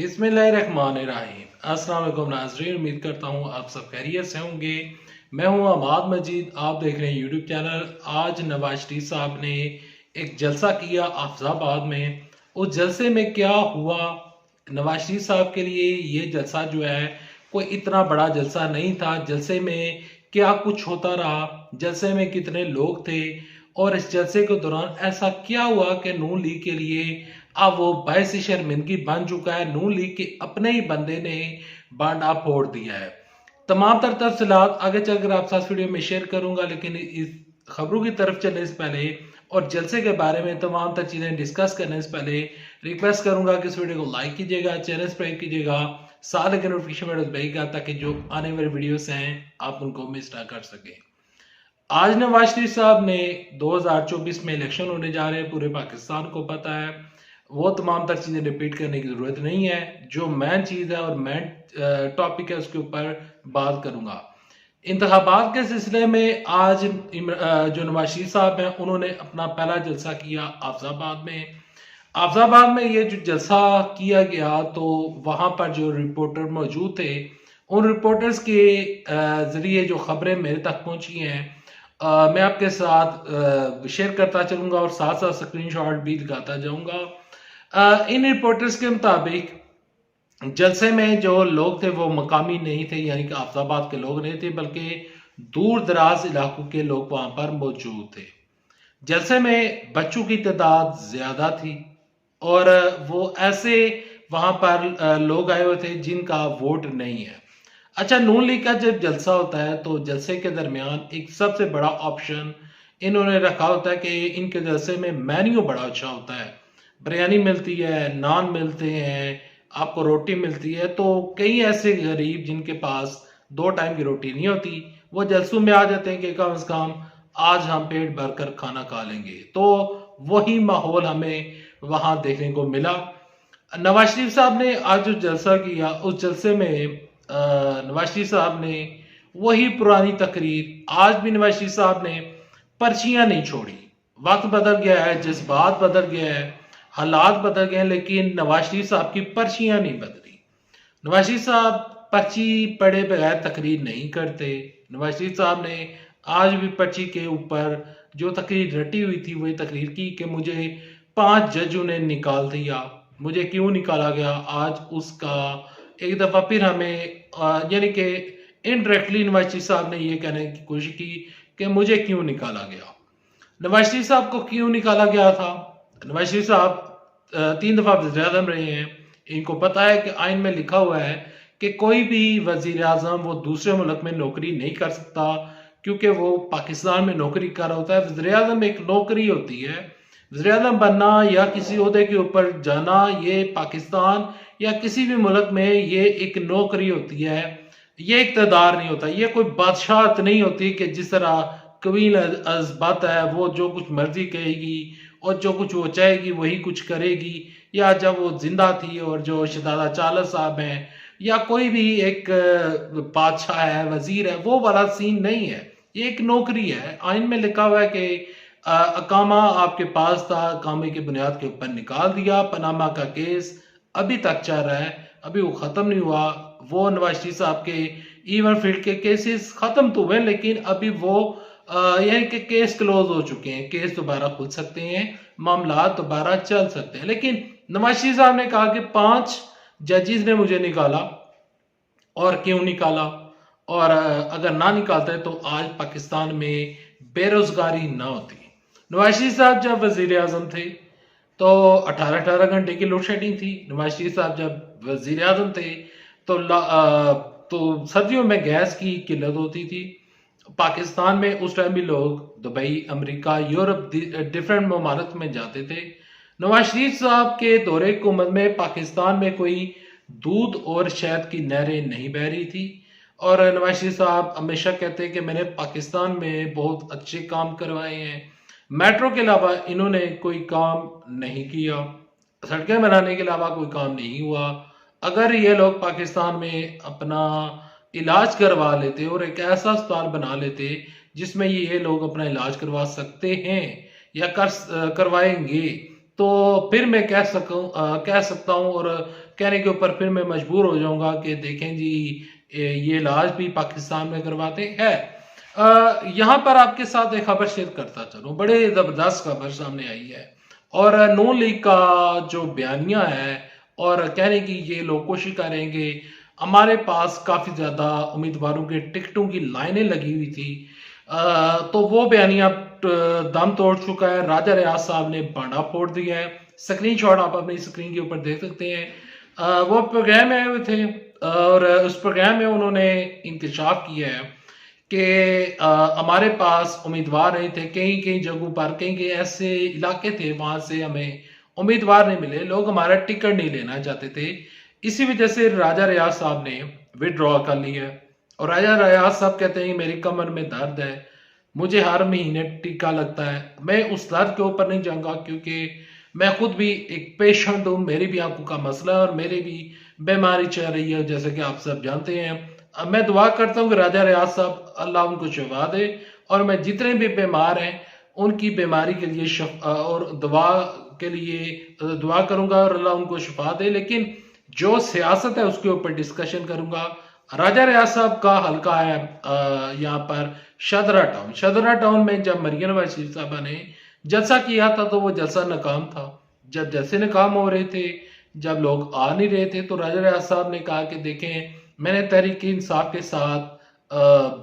बिस्मिल्लाहिर्रहमानिर्रहीम। अस्सलाम वालेकुम नाज़रीन, उम्मीद करता हूँ आप सब खैरियत से होंगे। मैं हूँ अमाद मजीद, आप देख रहे हैं यूट्यूब चैनल। आज नवाज शरीफ साहब ने एक जलसा किया अफजाबाद में। उस जलसे में क्या हुआ, नवाज शरीफ साहब के लिए ये जलसा जो है कोई इतना बड़ा जलसा नहीं था। जलसे में क्या कुछ होता रहा, जलसे में कितने लोग थे और इस जलसे के दौरान ऐसा क्या हुआ कि नून लीग के लिए अब वो बायस शर्मिंदगी बन चुका है। नून लीग के अपने ही बंदे ने बांडा फोड़ दिया है। तमाम तर तफसीलात आगे चलकर आप साथ वीडियो में शेयर करूंगा, लेकिन इस खबरों की तरफ चलने से पहले और जलसे के बारे में तमाम तर चीजें डिस्कस करने से पहले रिक्वेस्ट करूंगा कि इस वीडियो को लाइक कीजिएगा, चैनल सब्सक्राइब कीजिएगा, साथ ही नोटिफिकेशन बेल दबाइएगा ताकि जो आने वाले वीडियोस हैं आप उनको मिस ना कर सके। आज नवाज शरीफ साहब ने 2024 में इलेक्शन होने जा रहे हैं, पूरे पाकिस्तान को पता है। वो तमाम तर चीजें रिपीट करने की जरूरत नहीं है। जो मेन चीज है और मेन टॉपिक है उसके ऊपर बात करूंगा। इंतखाबात के सिलसिले में आज जो नवाज शरीफ साहब हैं उन्होंने अपना पहला जलसा किया अफजाबाद में। अफजाबाद में ये जो जलसा किया गया तो वहां पर जो रिपोर्टर मौजूद थे, उन रिपोर्टर्स के जरिए जो खबरें मेरे तक पहुंची हैं मैं आपके साथ शेयर करता चलूंगा और साथ साथ स्क्रीनशॉट भी दिखाता जाऊंगा। इन रिपोर्टर्स के मुताबिक जलसे में जो लोग थे वो मकामी नहीं थे, यानी कि अफजाबाद के लोग नहीं थे, बल्कि दूर दराज इलाकों के लोग वहां पर मौजूद थे। जलसे में बच्चों की तादाद ज्यादा थी और वो ऐसे वहां पर लोग आए हुए थे जिनका वोट नहीं है। अच्छा, नून लीग का जब जलसा होता है तो जलसे के दरमियान एक सबसे बड़ा ऑप्शन इन्होंने रखा होता है कि इनके जलसे में मेन्यू बड़ा अच्छा होता है। बिरयानी मिलती है, नान मिलते हैं, आपको रोटी मिलती है। तो कई ऐसे गरीब जिनके पास 2 टाइम की रोटी नहीं होती, वो जलसों में आ जाते हैं कि कम से कम आज हम पेट भरकर खाना खा लेंगे। तो वही माहौल हमें वहां देखने को मिला। नवाज शरीफ साहब ने आज जो जलसा किया, उस जलसे में नवाज शरीफ साहब ने वही पुरानी तकरीर, आज भी नवाज शरीफ साहब ने पर्चियां नहीं छोड़ी। वक्त बदल गया है, जज्बात बदल गया है, हालात बदल गए हैं, लेकिन नवाज शरीफ साहब की पर्चियां नहीं बदली। नवाज शरीफ साहब पर्ची पढ़े बगैर तकरीर नहीं करते। नवाज शरीफ साहब ने आज भी पर्ची के ऊपर जो तकरीर रटी हुई थी वही तकरीर की कि मुझे 5 जजों ने निकाल दिया। मुझे क्यों निकाला गया, आज उसका एक दफा फिर हमें यानी कि इनडायरेक्टली नवाज शरीफ साहब ने ये कहने की कोशिश की कि मुझे क्यों निकाला गया। नवाज शरीफ साहब को क्यों निकाला गया था? नवाज शरीफ साहब 3 दफा वज़ीर आज़म रहे हैं। इनको पता है कि आइन में लिखा हुआ है कि कोई भी वजीर आजम वो दूसरे मुल्क में नौकरी नहीं कर सकता, क्योंकि वो पाकिस्तान में नौकरी कर रहा होता है। वज़ीर आज़म एक नौकरी होती है। वज़ीर आज़म बनना या किसी ओहदे के ऊपर जाना, ये पाकिस्तान या किसी भी मुल्क में ये एक नौकरी होती है। ये इक़्तिदार नहीं होता, ये कोई बादशाहत नहीं होती कि जिस तरह क्वीन अज़बात है वो जो कुछ मर्जी कहेगी और जो कुछ वो चाहेगी वही कुछ करेगी, या जब वो जिंदा थी और जो शहजादा चालस साहब हैं या कोई भी एक बादशाह है, वजीर है, वो वाला सीन नहीं है। ये एक नौकरी है। आइन में लिखा हुआ है कि अकामा आपके पास था, अकामे की बुनियाद के ऊपर निकाल दिया। पनामा का केस अभी तक चल रहा है, अभी वो खत्म नहीं हुआ। वो नवाज शरीफ साहब के ईवन फील्ड के केसेस खत्म तो हुए, लेकिन अभी वो यानी कि केस क्लोज हो चुके हैं। केस दोबारा खुल सकते हैं, मामला दोबारा चल सकते हैं। लेकिन नवाज शरीफ साहब ने कहा कि 5 जजेस ने मुझे निकाला, और क्यों निकाला, और अगर ना निकालते तो आज पाकिस्तान में बेरोजगारी ना होती। नवाज शरीफ साहब जब वजीर आजम थे तो 18-18 घंटे की लोड शेडिंग थी। नवाज शरीफ साहब जब वजीर आजम थे तो सर्दियों में गैस की किल्लत होती थी। पाकिस्तान में उस टाइम भी लोग दुबई, अमेरिका, यूरोप, डिफरेंट ममालिक में जाते थे। नवाज शरीफ साहब के दौरे हुकूमत में पाकिस्तान में कोई दूध और शहद की नहरें नहीं बह रही थी। और नवाज शरीफ साहब हमेशा कहते हैं कि मैंने पाकिस्तान में बहुत अच्छे काम करवाए हैं। मेट्रो के अलावा इन्होंने कोई काम नहीं किया, सड़कें बनाने के अलावा कोई काम नहीं हुआ। अगर ये लोग पाकिस्तान में अपना इलाज करवा लेते और एक ऐसा अस्पताल बना लेते जिसमें ये लोग अपना इलाज करवा सकते हैं या करवाएंगे, तो फिर मैं कह सकता हूँ और कहने के ऊपर फिर मैं मजबूर हो जाऊंगा कि देखें जी ये इलाज भी पाकिस्तान में करवाते हैं। यहाँ पर आपके साथ एक खबर शेयर करता चलूं, बड़े जबरदस्त खबर सामने आई है और नून लीग का जो बयानिया है और कहने की ये लोग कोशिश करेंगे, हमारे पास काफी ज्यादा उम्मीदवारों के टिकटों की लाइनें लगी हुई थी। तो वो बयानिया दम तोड़ चुका है। राजा रियाज साहब ने बांडा फोड़ दिया है। स्क्रीनशॉट आप अपनी स्क्रीन के ऊपर देख सकते हैं। वो प्रोग्राम में आए हुए थे और उस प्रोग्राम में उन्होंने इंकशाफ किया है कि हमारे पास उम्मीदवार नहीं थे। कई कई जगहों पर कई कई ऐसे इलाके थे वहां से हमें उम्मीदवार नहीं मिले, लोग हमारा टिकट नहीं लेना चाहते थे। इसी वजह से राजा रियाज साहब ने विड्रॉ कर लिया है। और राजा रियाज साहब कहते हैं मेरी कमर में दर्द है, मुझे हर महीने टीका लगता है। मैं उस दर्द के ऊपर नहीं जाऊंगा क्योंकि मैं खुद भी एक पेशेंट हूँ, मेरी भी आंखों का मसला है और मेरी भी बीमारी चल रही है जैसे कि आप सब जानते हैं। अब मैं दुआ करता हूँ कि राजा रियाज साहब अल्लाह उनको शिफा दे और मैं जितने भी बीमार हैं उनकी बीमारी के लिए और दुआ के लिए दुआ करूंगा और अल्लाह उनको शिफा दे। लेकिन जो सियासत है उसके ऊपर डिस्कशन करूंगा। राजा रियाज साहब का हल्का है यहाँ पर शदरा टाउन में जब मरियम नवाज शरीफ साहबा ने जलसा किया था तो वो जलसा नाकाम था। जब जलसे नाकाम हो रहे थे, जब लोग आ नहीं रहे थे, तो राजा रियाज साहब ने कहा कि देखें मैंने तहरीक इंसाफ के साथ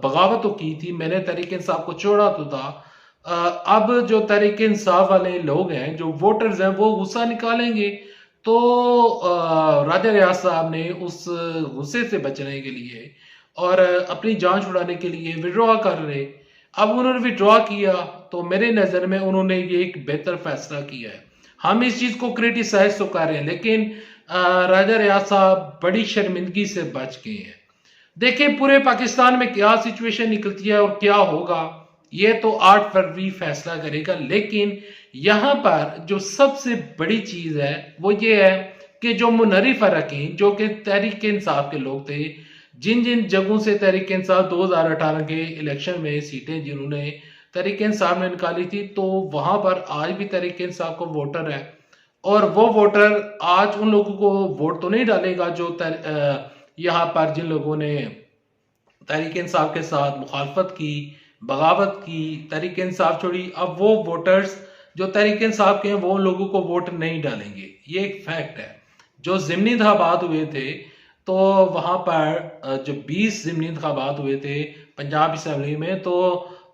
बगावत तो की थी, मैंने तहरीक इंसाफ को छोड़ा तो था। अब जो तहरीक इंसाफ वाले लोग हैं, जो वोटर्स हैं, वो गुस्सा निकालेंगे। तो राजा रियाज साहब ने उस गुस्से से बचने के लिए और अपनी जान छुड़ाने के लिए विड्रॉ कर रहे। अब उन्होंने विड्रॉ किया तो मेरे नजर में उन्होंने ये एक बेहतर फैसला किया है। हम इस चीज को क्रिटिसाइज तो कर रहे हैं लेकिन राजा रियाज साहब बड़ी शर्मिंदगी से बच गए हैं। देखिए पूरे पाकिस्तान में क्या सिचुएशन निकलती है और क्या होगा ये तो 8 फरवरी फैसला करेगा। लेकिन यहाँ पर जो सबसे बड़ी चीज है वो ये है कि जो मुनरिफ अरकान जो कि तहरीक इंसाफ के लोग थे, जिन जिन जगहों से तहरीक इंसाफ 2018 के इलेक्शन में सीटें जिन्होंने तहरीक इंसाफ ने निकाली थी, तो वहां पर आज भी तहरीक इंसाफ को वोटर है और वो वोटर आज उन लोगों को वोट तो नहीं डालेगा जो यहाँ पर जिन लोगों ने तहरीक इंसाफ के साथ मुखालफत की, बगावत की, तहरीक इंसाफ छोड़ी। अब वो वोटर्स जो तहरीक इंसाफ के हैं वो लोगों को वोट नहीं डालेंगे, ये एक फैक्ट है। जो ज़िमनी इंतखाबात हुए थे तो वहां पर जो 20 ज़िमनी इंतखाबात हुए थे पंजाब असेंबली में, तो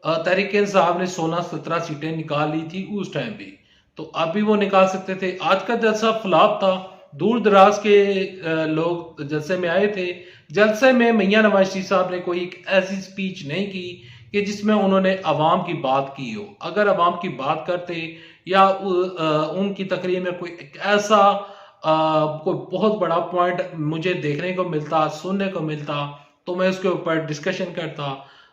तहरीक इंसाफ ने 16-17 सीटें निकाल ली थी उस टाइम भी, तो अभी वो निकाल सकते थे। आज का जलसा फ्लॉप था, दूर दराज के लोग जलसे में आए थे। जलसे में मियां नवाज शरीफ साहब ने कोई एक ऐसी स्पीच नहीं की कि जिसमें उन्होंने अवाम की बात की हो। अगर अवाम की बात करते या उनकी तकरीर में कोई एक ऐसा कोई बहुत बड़ा पॉइंट मुझे देखने को मिलता, सुनने को मिलता, तो मैं उसके ऊपर डिस्कशन करता।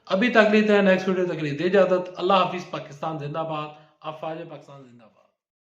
अभी तक लेते हैं नेक्स्ट वीडियो तक लिए दे इजाजत। अल्लाह हाफिज। पाकिस्तान जिंदाबाद। अफवाज पाकिस्तान जिंदाबाद।